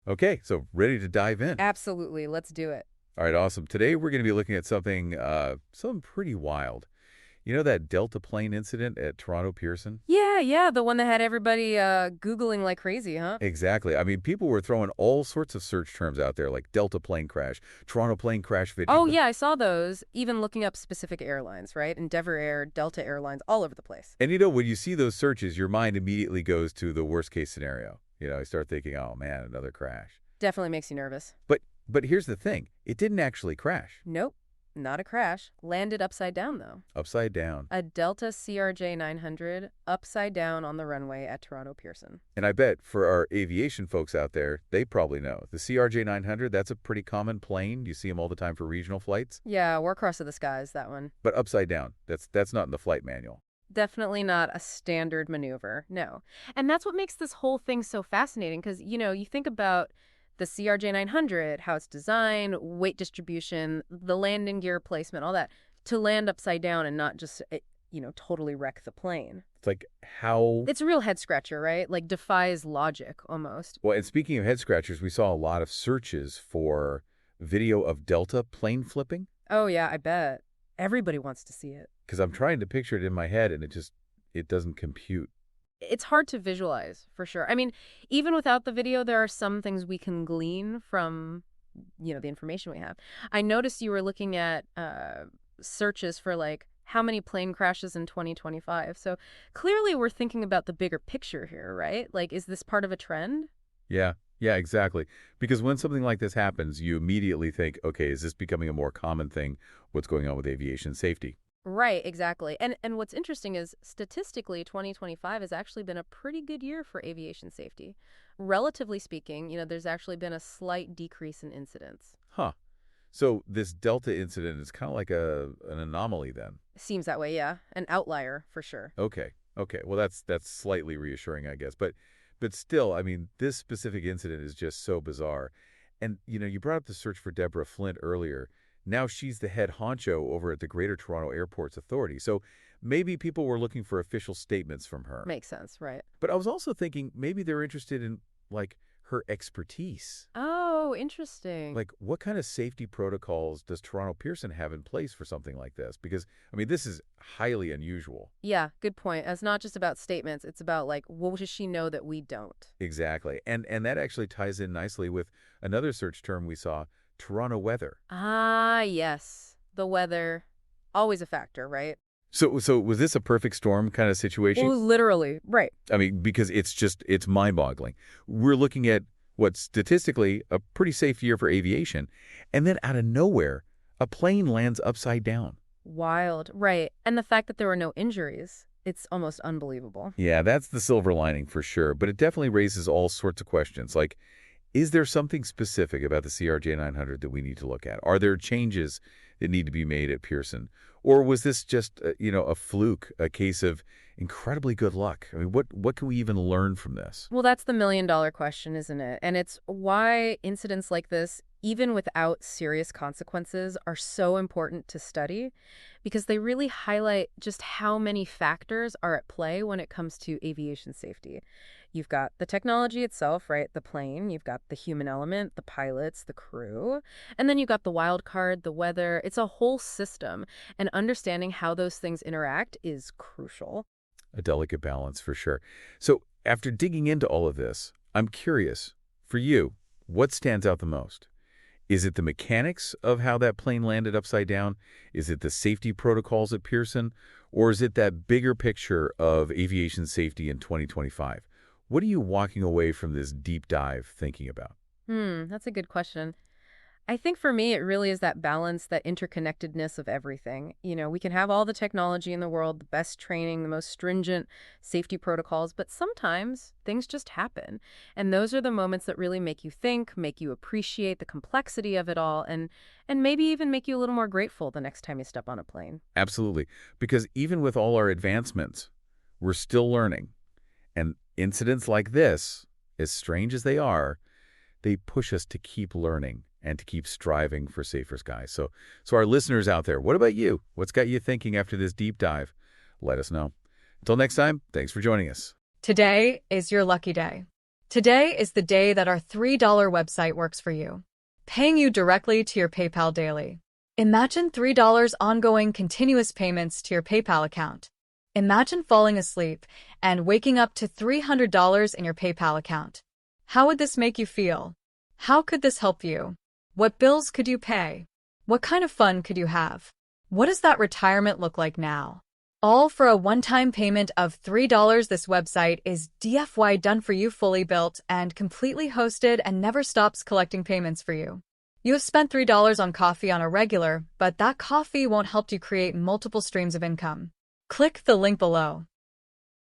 Okay, so ready to dive in. Absolutely. Let's do it. All right, awesome. Today we're going to be looking at something pretty wild. You know that Delta plane incident at Toronto Pearson? Yeah, the one that had everybody Googling like crazy, huh? Exactly. I mean, people were throwing all sorts of search terms out there like Delta plane crash, Toronto plane crash Oh, video. yeah, I saw those. Even looking up specific airlines, right? Endeavor Air, Delta Airlines, all over the place. And when you see those searches, your mind immediately goes to the worst case scenario. You start thinking, oh man, another crash. Definitely makes you nervous. But here's the thing. It didn't actually crash. Nope, not a crash. Landed upside down, though. Upside down. A Delta CRJ 900 upside down on the runway at Toronto Pearson. And I bet for our aviation folks out there, they probably know. The CRJ 900, that's a pretty common plane. You see them all the time for regional flights. Yeah, Warcross of the Skies, that one. But upside down, that's not in the flight manual. Definitely not a standard maneuver, no. And that's what makes this whole thing so fascinating because, you think about the CRJ 900, how it's designed, weight distribution, the landing gear placement, all that, to land upside down and not just, totally wreck the plane. It's like how... It's a real head scratcher, right? Like defies logic almost. Well, and speaking of head scratchers, we saw a lot of searches for video of Delta plane flipping. Oh, yeah, I bet. Everybody wants to see it. Because I'm trying to picture it in my head, and it doesn't compute. It's hard to visualize, for sure. I mean, even without the video, there are some things we can glean from, the information we have. I noticed you were looking at searches for, like, how many plane crashes in 2025. So clearly we're thinking about the bigger picture here, right? Like, is this part of a trend? Yeah, exactly. Because when something like this happens, you immediately think, okay, is this becoming a more common thing? What's going on with aviation safety? Right, exactly. And what's interesting is statistically 2025 has actually been a pretty good year for aviation safety. Relatively speaking, there's actually been a slight decrease in incidents. Huh. So this Delta incident is kind of like an anomaly then. Seems that way, yeah. An outlier for sure. Okay. Well, that's slightly reassuring, I guess. But still, I mean, this specific incident is just so bizarre. And, you brought up the search for Deborah Flint earlier. Now she's the head honcho over at the Greater Toronto Airports Authority. So maybe people were looking for official statements from her. Makes sense, right. But I was also thinking maybe they're interested in, like, her expertise. Oh, interesting. Like, what kind of safety protocols does Toronto Pearson have in place for something like this? Because, I mean, this is highly unusual. Yeah, good point. It's not just about statements. It's about, like, what does she know that we don't? Exactly. And that actually ties in nicely with another search term we saw, Toronto weather. Ah, yes. The weather. Always a factor, right? So was this a perfect storm kind of situation? Well, literally, right. I mean, because it's mind-boggling. We're looking at what's statistically a pretty safe year for aviation, and then out of nowhere, a plane lands upside down. Wild, right. And the fact that there were no injuries, it's almost unbelievable. Yeah, that's the silver lining for sure, but it definitely raises all sorts of questions, like, is there something specific about the CRJ 900 that we need to look at? Are there changes that need to be made at Pearson? Or was this just, a fluke, a case of incredibly good luck? I mean, what can we even learn from this? Well, that's the million-dollar question, isn't it? And it's why incidents like this, even without serious consequences, are so important to study because they really highlight just how many factors are at play when it comes to aviation safety. You've got the technology itself, right? The plane. You've got the human element, the pilots, the crew. And then you've got the wild card, the weather. It's a whole system. And understanding how those things interact is crucial. A delicate balance for sure. So after digging into all of this, I'm curious, for you, what stands out the most? Is it the mechanics of how that plane landed upside down? Is it the safety protocols at Pearson? Or is it that bigger picture of aviation safety in 2025? What are you walking away from this deep dive thinking about? That's a good question. I think for me, it really is that balance, that interconnectedness of everything. We can have all the technology in the world, the best training, the most stringent safety protocols, but sometimes things just happen. And those are the moments that really make you think, make you appreciate the complexity of it all, and maybe even make you a little more grateful the next time you step on a plane. Absolutely. Because even with all our advancements, we're still learning. And incidents like this, as strange as they are, they push us to keep learning and to keep striving for safer skies. So our listeners out there, what about you? What's got you thinking after this deep dive? Let us know. Until next time, thanks for joining us. Today is your lucky day. Today is the day that our $3 website works for you, paying you directly to your PayPal daily. Imagine $3 ongoing continuous payments to your PayPal account. Imagine falling asleep and waking up to $300 in your PayPal account. How would this make you feel? How could this help you? What bills could you pay? What kind of fun could you have? What does that retirement look like now? All for a one-time payment of $3. This website is DFY done for you, fully built and completely hosted, and never stops collecting payments for you. You have spent $3 on coffee on a regular, but that coffee won't help you create multiple streams of income. Click the link below.